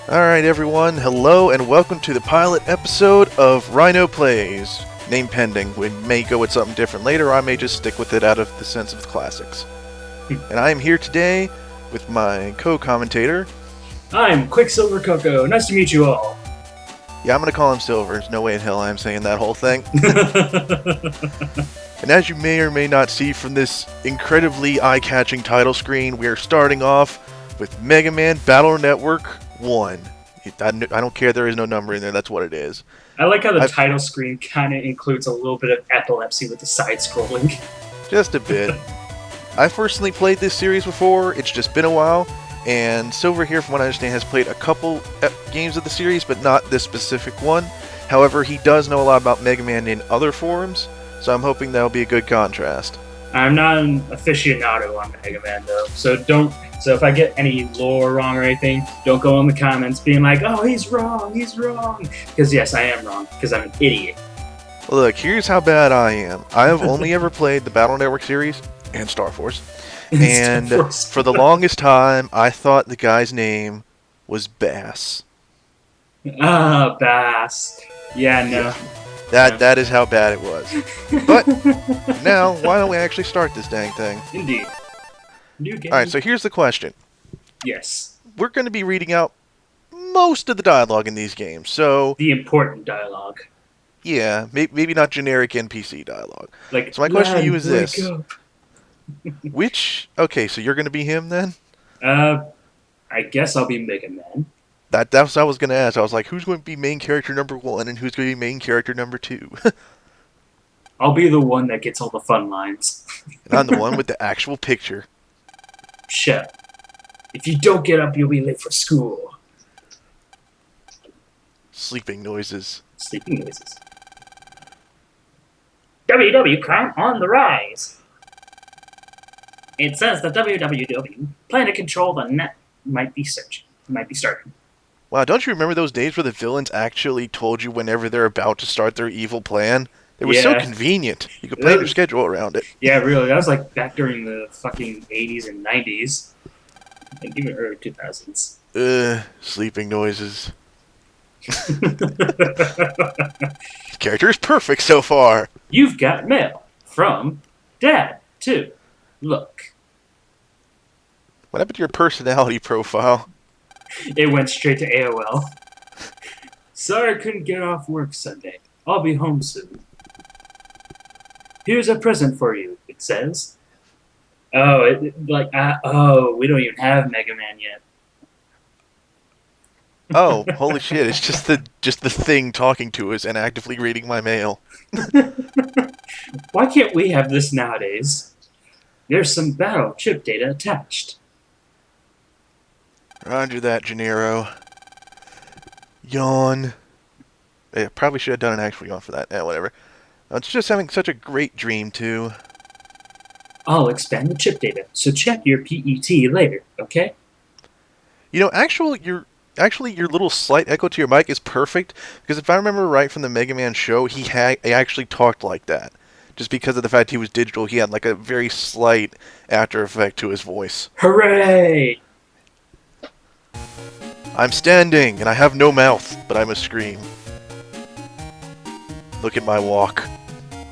Alright everyone, hello and welcome to the pilot episode of Rhino Plays. Name pending. We may go with something different later, or I may just stick with it out of the sense of the classics. And I am here today with my co-commentator. I'm Quicksilver Coco. Nice to meet you all. Yeah, I'm going to call him Silver. There's no way in hell I'm saying that whole thing. And as you may or may not see from this incredibly eye-catching title screen, we are starting off with Mega Man Battle Network 1. I don't care, there is no number in there, that's what it is. I like how the title screen kind of includes a little bit of epilepsy with the side-scrolling. Just a bit. I've personally played this series before, it's just been a while, and Silver here, from what I understand, has played a couple games of the series, but not this specific one. However, he does know a lot about Mega Man in other forums, so I'm hoping that'll be a good contrast. I'm not an aficionado on Mega Man, though, so if I get any lore wrong or anything, don't go in the comments being like, oh, he's wrong, because yes, I am wrong, because I'm an idiot. Look, here's how bad I am. I have only ever played the Battle Network series and Star Force, and for the longest time, I thought the guy's name was Bass. Ah, Bass. Yeah, no. That is how bad it was. But now, why don't we actually start this dang thing? Indeed. New game. Alright, so here's the question. Yes. We're going to be reading out most of the dialogue in these games, so... The important dialogue. Yeah, maybe not generic NPC dialogue. Like, so my question to you is this. Okay, so you're going to be him then? I guess I'll be Mega Man. That's what I was going to ask. I was like, who's going to be main character number 1 and who's going to be main character number 2? I'll be the one that gets all the fun lines. And I'm the one with the actual picture. Shut. If you don't get up, you'll be late for school. Sleeping noises. Sleeping noises. WW crime on the rise. It says the WWW plan to control the net might be starting. Wow, don't you remember those days where the villains actually told you whenever they're about to start their evil plan? It was so convenient. You could plan your schedule around it. Yeah, really. That was like back during the fucking 80s and 90s. And even early 2000s. Sleeping noises. This character is perfect so far. You've got mail from Dad, too. Look. What happened to your personality profile? It went straight to AOL. Sorry I couldn't get off work Sunday. I'll be home soon. Here's a present for you, it says. Oh, we don't even have Mega Man yet. Oh, holy shit, it's just the thing talking to us and actively reading my mail. Why can't we have this nowadays? There's some battle chip data attached. Roger that, Gennaro. Yawn. Yeah, probably should have done an actual yawn for that. Yeah, whatever. It's just having such a great dream, too. I'll expand the chip data, so check your PET later, okay? You know, your little slight echo to your mic is perfect, because if I remember right from the Mega Man show, he actually talked like that. Just because of the fact he was digital, he had like a very slight after effect to his voice. Hooray! I'm standing, and I have no mouth, but I must scream. Look at my walk.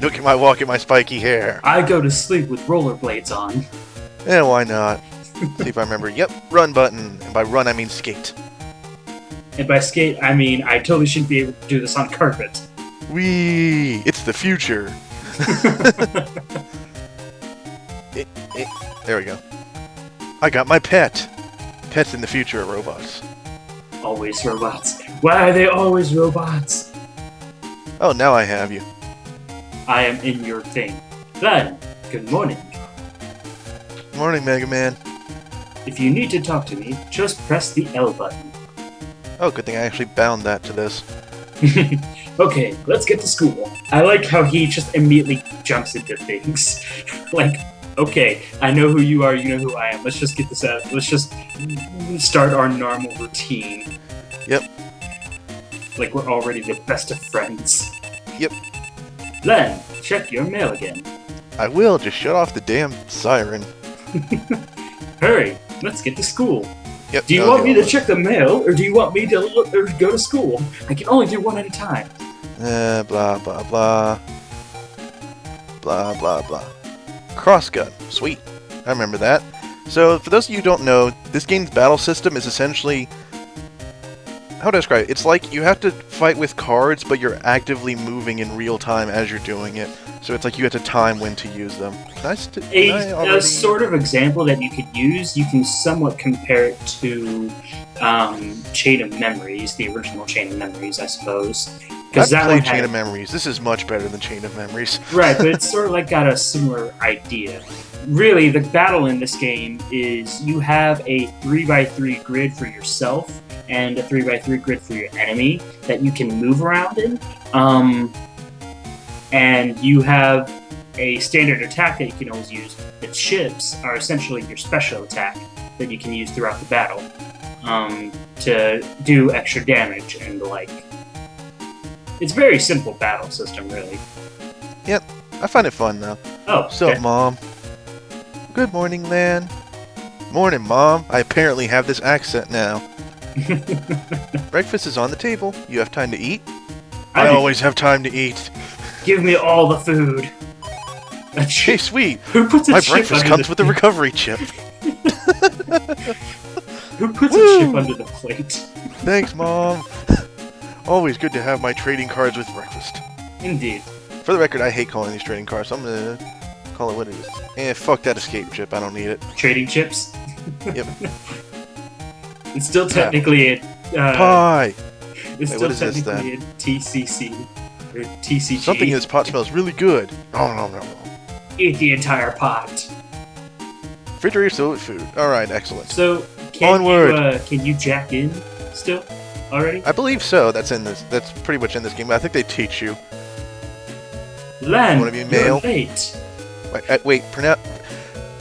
Look at my walk and my spiky hair. I go to sleep with rollerblades on. Yeah, why not? See if I remember. Yep, run button. And by run, I mean skate. And by skate, I mean I totally shouldn't be able to do this on carpet. Whee! It's the future. There we go. I got my pet. Pets in the future are robots. Always robots. Why are they always robots? Oh, now I have you. I am in your thing. Then, good morning. Morning, Mega Man. If you need to talk to me, just press the L button. Oh, good thing I actually bound that to this. Okay, let's get to school. I like how he just immediately jumps into things. Like, okay, I know who you are, you know who I am. Let's just get this out. Let's just start our normal routine. Yep. Like we're already the best of friends. Yep. Len, check your mail again. I will, just shut off the damn siren. Hurry, let's get to school. Yep. Do you I'll want me all to check the mail, or do you want me to or go to school? I can only do one at a time. Blah, blah, blah. Blah, blah, blah. Crossgun. Sweet. I remember that. So, for those of you who don't know, this game's battle system is essentially... How do I describe it? It's like you have to fight with cards, but you're actively moving in real time as you're doing it. So it's like you have to time when to use them. A sort of example that you could use, you can somewhat compare it to Chain of Memories, the original Chain of Memories, I suppose. I've played Chain of Memories. This is much better than Chain of Memories. Right, but it's sort of like got a similar idea. Really, the battle in this game is you have a 3x3 grid for yourself and a 3x3 grid for your enemy that you can move around in. And you have a standard attack that you can always use. The chips are essentially your special attack that you can use throughout the battle to do extra damage and the like. It's a very simple battle system, really. Yep, I find it fun though. Oh, What's up, Mom? Good morning, man. Morning, Mom. I apparently have this accent now. Breakfast is on the table. You have time to eat? I always have time to eat. Give me all the food. Hey, sweet. Who puts a My chip breakfast under comes the with a recovery chip. Who puts a chip under the plate? Thanks, Mom. Always good to have my trading cards with breakfast. Indeed. For the record, I hate calling these trading cards, so I'm gonna call it what it is. Fuck that escape chip. I don't need it. Trading chips? Yep. It's still technically a... Pie! It's Wait, still what is this, technically a TCC. Or TCG. Something in this pot smells really good. No. Eat the entire pot. Refrigerator filled with food. Alright, excellent. So, can you jack in still? Already? I believe so. That's pretty much in this game. I think they teach you. Len, wanna be male? you're late. Wait,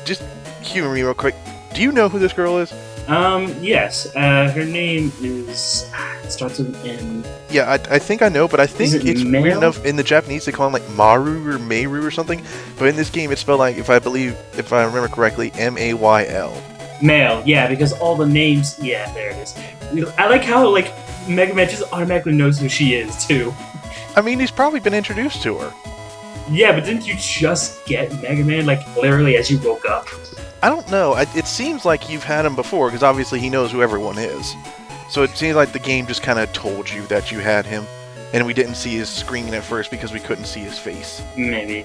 just humor me real quick. Do you know who this girl is? Yes. Her name is... It starts with an M. Yeah, I think I know, but I think it's male? weird enough. In the Japanese, they call him like Maru or Meiru or something. But in this game, it's spelled like, if I remember correctly, M-A-Y-L. Male, yeah, because all the names... Yeah, there it is. I like how, like, Mega Man just automatically knows who she is, too. I mean, he's probably been introduced to her. Yeah, but didn't you just get Mega Man, like, literally as you woke up? I don't know. It seems like you've had him before, because obviously he knows who everyone is. So it seems like the game just kind of told you that you had him, and we didn't see his screen at first because we couldn't see his face. Maybe.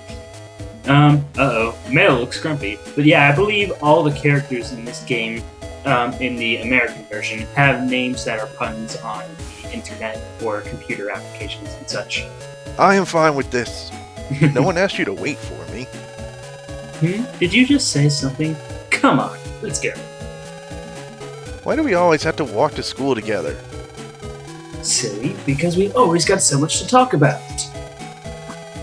Uh-oh. Male looks grumpy. But yeah, I believe all the characters in this game, in the American version, have names that are puns on the internet or computer applications and such. I am fine with this. No one asked you to wait for me. Did you just say something? Come on, let's go. Why do we always have to walk to school together? Silly, because we always got so much to talk about.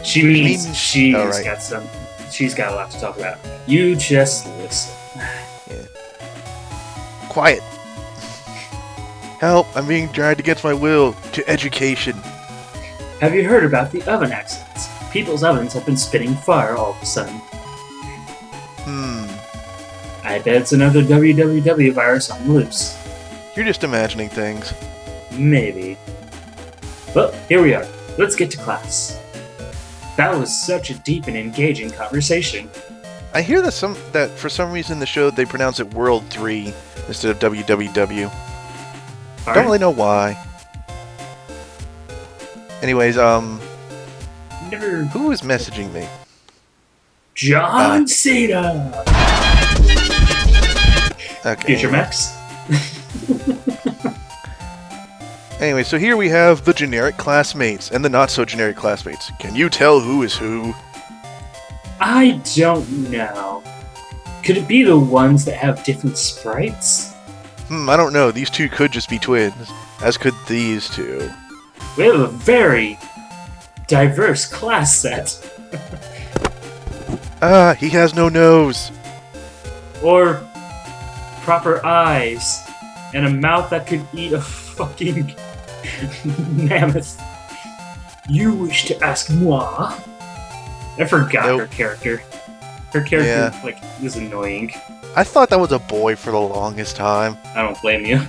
She means she's got a lot to talk about. You just listen. Yeah. Quiet. Help, I'm being dragged against my will to education. Have you heard about the oven accidents? People's ovens have been spitting fire all of a sudden. I bet it's another www virus on the loose. You're just imagining things. Maybe. Well, here we are. Let's get to class. That was such a deep and engaging conversation. I hear that for some reason the show they pronounce it World 3 instead of www. Don't really know why. Anyways, who is messaging me? John Cena! Okay. Future Max? Anyway, so here we have the generic classmates and the not-so-generic classmates. Can you tell who is who? I don't know. Could it be the ones that have different sprites? I don't know. These two could just be twins, as could these two. We have a very diverse class set. He has no nose. Or proper eyes and a mouth that could eat a fucking mammoth. You wish to ask moi? I forgot her character. Her character, Yeah. like, was annoying. I thought that was a boy for the longest time. I don't blame you.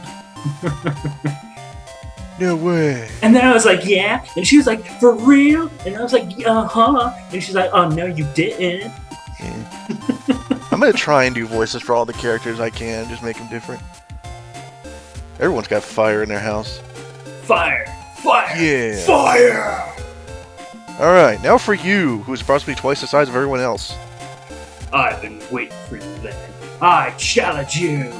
No way. And then I was like, yeah. And she was like, for real? And I was like, uh-huh. And she's like, oh, no, you didn't. Yeah. I'm gonna try and do voices for all the characters I can, just make them different. Everyone's got fire in their house. Fire! Fire! Yeah. Fire! Alright, now for you, who's approximately twice the size of everyone else. I've been waiting for you then. I challenge you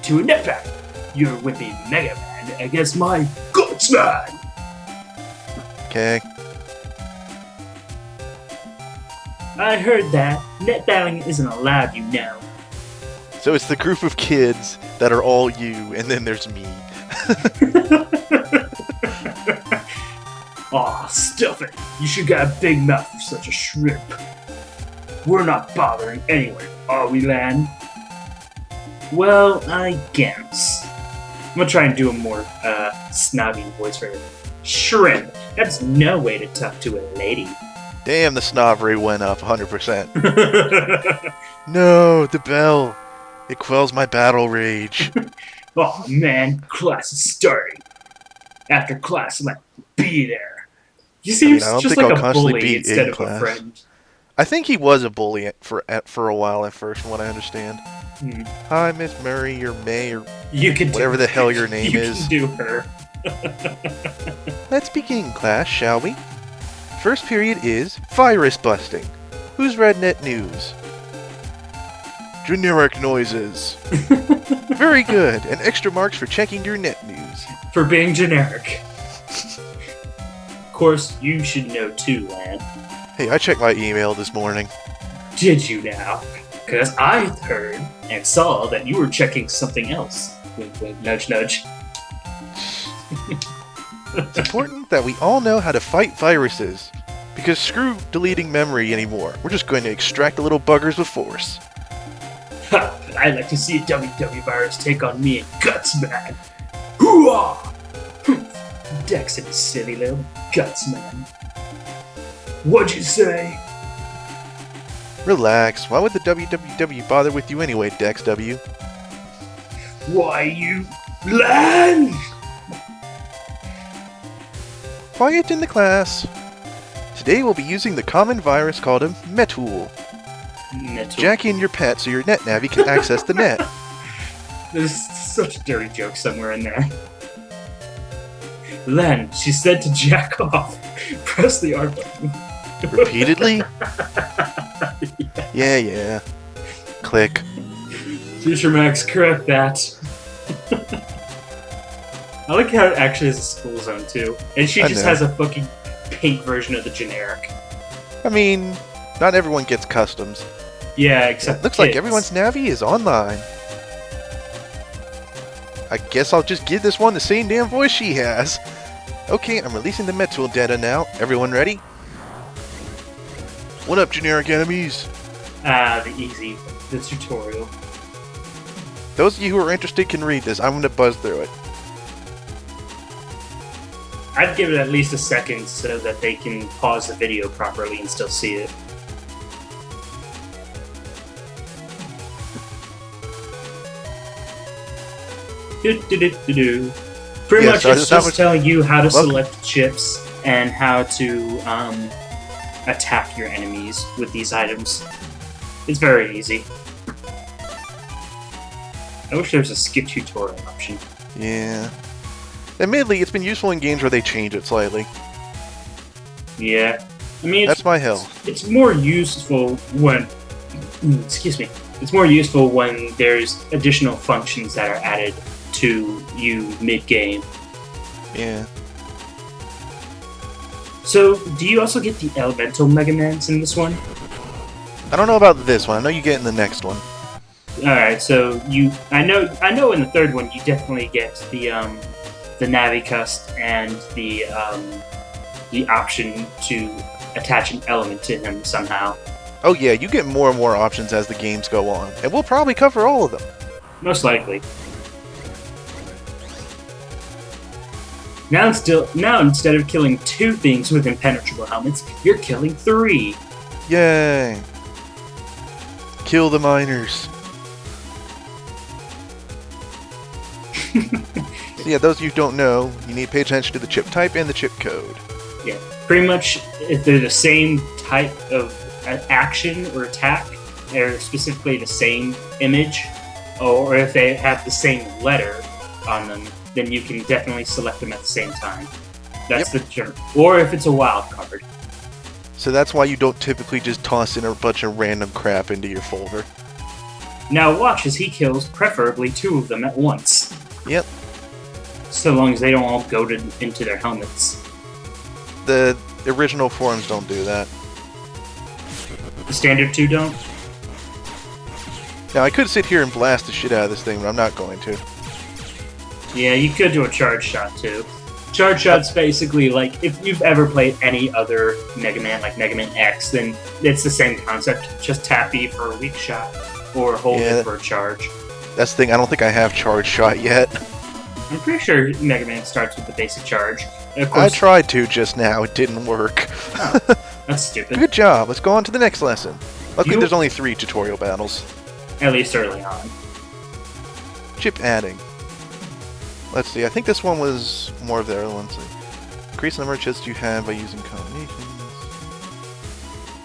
to a net battle. You're whipping Mega Man against my Guts Man. Okay. I heard that. Net battling isn't allowed, you know. So it's the group of kids that are all you, and then there's me. Aw, stuff it. You should got a big mouth for such a shrimp. We're not bothering anyone, are we, Lan? Well, I guess. I'm gonna try and do a more snobby voice for her. Shrimp. That's no way to talk to a lady. Damn, the snobbery went up 100%. No, the bell. It quells my battle rage. Oh man, class is starting. After class, let me be there. He seems I don't just think like I'll a constantly bully be instead in of class. a friend. I think he was a bully for a while at first, from what I understand. Hi, Miss Murray, or May, or You can whatever the hell your name you is. can do her. Let's begin, class, shall we? First period is virus busting. Who's read net news? Generic noises. Very good, and extra marks for checking your net news. For being generic. Of course, you should know too, Lan. Hey, I checked my email this morning. Did you now? Because I heard and saw that you were checking something else. Wink, wink, nudge, nudge. It's important that we all know how to fight viruses. Because screw deleting memory anymore. We're just going to extract the little buggers with force. Ha! I'd like to see a WW virus take on me and Guts Man. Hoo-ah! Dex and silly little Guts Man. What'd you say? Relax. Why would the WWW bother with you anyway, Dex W? Why, you land? Quiet in the class. Today we'll be using the common virus called a Metool. Jack in your pet so your NetNavi can access the net. There's such a dirty joke somewhere in there. Len, she said to jack off. Press the R button. Repeatedly? Yeah. Click. Future Max, correct that. I like how it actually has a school zone too. And she I just know. has a fucking pink version of the generic. I mean, not everyone gets customs. Yeah, except Looks like kids. everyone's Navi is online. I guess I'll just give this one the same damn voice she has. Okay, I'm releasing the Metool data now. Everyone ready? What up, generic enemies? The tutorial. Those of you who are interested can read this. I'm going to buzz through it. I'd give it at least a second so that they can pause the video properly and still see it. Do. Pretty Yeah, much so it's that just was- telling you how to Welcome. select chips and how to attack your enemies with these items. It's very easy. I wish there was a skip tutorial option. Yeah. Admittedly, it's been useful in games where they change it slightly. Yeah. I mean, That's my health. it's more useful when... Excuse me. It's more useful when there's additional functions that are added to you mid-game. Yeah. So, do you also get the elemental Mega Mans in this one? I don't know about this one. I know you get in the next one. Alright, so I know in the third one you definitely get the Navicust and the option to attach an element to him somehow. Oh yeah, you get more and more options as the games go on. And we'll probably cover all of them. Most likely. Now instead of killing 2 things with impenetrable helmets, you're killing 3. Yay. Kill the miners. So yeah, those of you who don't know, you need to pay attention to the chip type and the chip code. Yeah, pretty much if they're the same type of action or attack, or specifically the same image, or if they have the same letter on them, then you can definitely select them at the same time. That's the term. Or if it's a wild card. So that's why you don't typically just toss in a bunch of random crap into your folder. Now watch as he kills preferably 2 of them at once. Yep. So long as they don't all go into their helmets. The original forms don't do that. The standard 2 don't? Now, I could sit here and blast the shit out of this thing, but I'm not going to. Yeah, you could do a charge shot too. Charge shot's basically like, if you've ever played any other Mega Man, like Mega Man X, then it's the same concept. Just tap E for a weak shot, or hold it for a charge. That's the thing, I don't think I have charge shot yet. I'm pretty sure Mega Man starts with the basic charge. Of I course, tried to just now, it didn't work. Oh, that's stupid. Good job, let's go on to the next lesson. Luckily there's only 3 tutorial battles. At least early on. Chip adding. Let's see, I think this one was more of the early ones. Increase the number of chips you have by using combinations.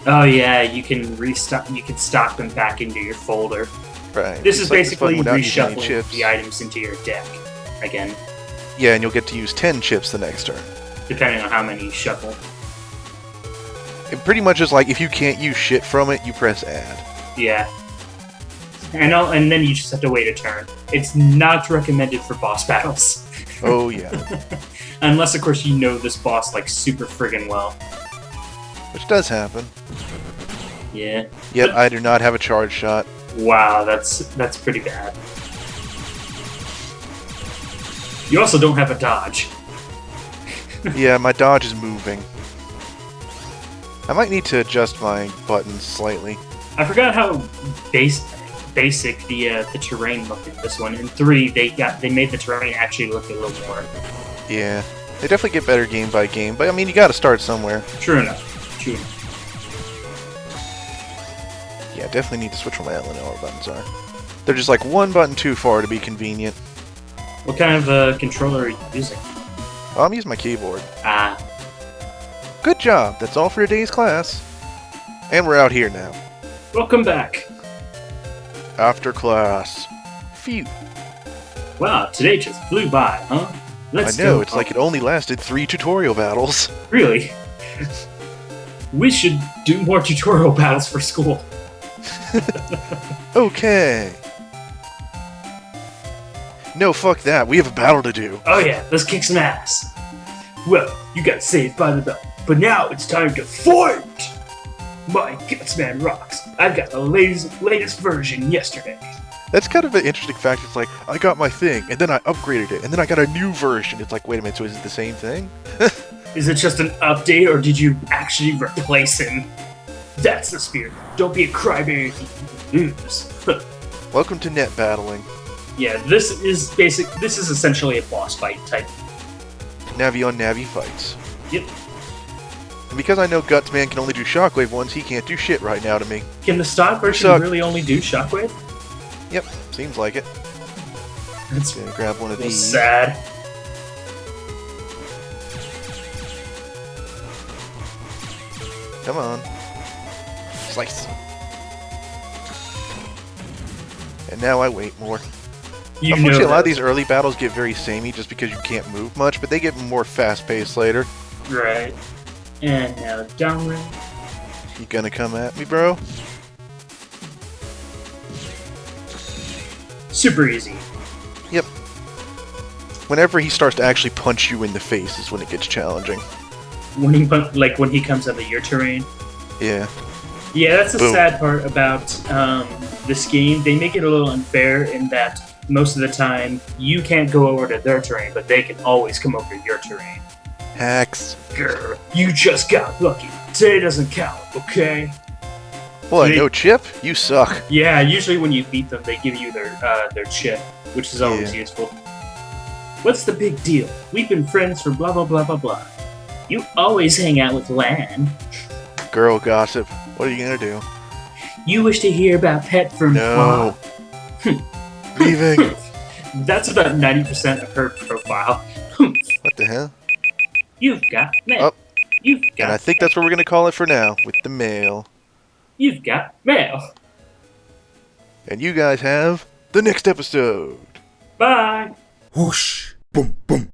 Oh yeah, you can restock. You can stock them back into your folder. Right. This is basically reshuffling chips. the items into your deck again. Yeah, and you'll get to use 10 chips the next turn. Depending on how many you shuffle. It pretty much is like, if you can't use shit from it, you press add. Yeah. And then you just have to wait a turn. It's not recommended for boss battles. Oh, yeah. Unless, of course, you know this boss, like, super friggin' well. Which does happen. Yeah. Yet, I do not have a charge shot. Wow, that's pretty bad. You also don't have a dodge. Yeah, my dodge is moving. I might need to adjust my buttons slightly. I forgot how basic the terrain looked in this one. In 3, they made the terrain actually look a little more. Yeah, they definitely get better game by game, but I mean, you gotta start somewhere. True enough. True enough. Yeah, definitely need to switch where my L and L buttons are. They're just like one button too far to be convenient. What kind of controller are you using? Oh, I'm using my keyboard. Ah. Good job, that's all for today's class. And we're out here now. Welcome back. After class. Phew. Wow, today just flew by, huh? Let's I know, go it's like it only lasted 3 tutorial battles. Really? We should do more tutorial battles for school. Okay. No, fuck that. We have a battle to do. Oh yeah, let's kick some ass. Well, you got saved by the bell, but now it's time to fight! My Gutsman rocks. I've got the latest version yesterday. That's kind of an interesting fact. It's like, I got my thing, and then I upgraded it, and then I got a new version. It's like, wait a minute, so is it the same thing? Is it just an update, or did you actually replace him? That's the spirit. Don't be a crybaby. Lose. Welcome to net battling. Yeah, this is essentially a boss fight type. Navi on Navi fights. Yep. And because I know Gutsman can only do Shockwave ones, he can't do shit right now to me. Can the stock version really only do Shockwave? Yep, seems like it. That's gonna grab one of these. these. Sad. Come on. Slice. And now I wait more. Unfortunately, a lot of these early battles get very samey just because you can't move much, but they get more fast-paced later. Right. And now downward. You gonna come at me, bro? Super easy. Yep. Whenever he starts to actually punch you in the face is when it gets challenging. When he comes out of your terrain. Yeah. Yeah, that's the sad part about this game. They make it a little unfair in that most of the time you can't go over to their terrain, but they can always come over to your terrain. Hacks. Grr, you just got lucky. Today doesn't count, okay? What, no chip? You suck. Yeah, usually when you beat them, they give you their chip, which is always useful. What's the big deal? We've been friends for blah blah blah blah blah. You always hang out with Lan. Girl gossip. What are you gonna do? You wish to hear about pet from No. Leaving. That's about 90% of her profile. What the hell? You've got mail. Oh. You've got And I think that's what we're going to call it for now, with the mail. You've got mail. And you guys have the next episode. Bye. Whoosh, boom, boom.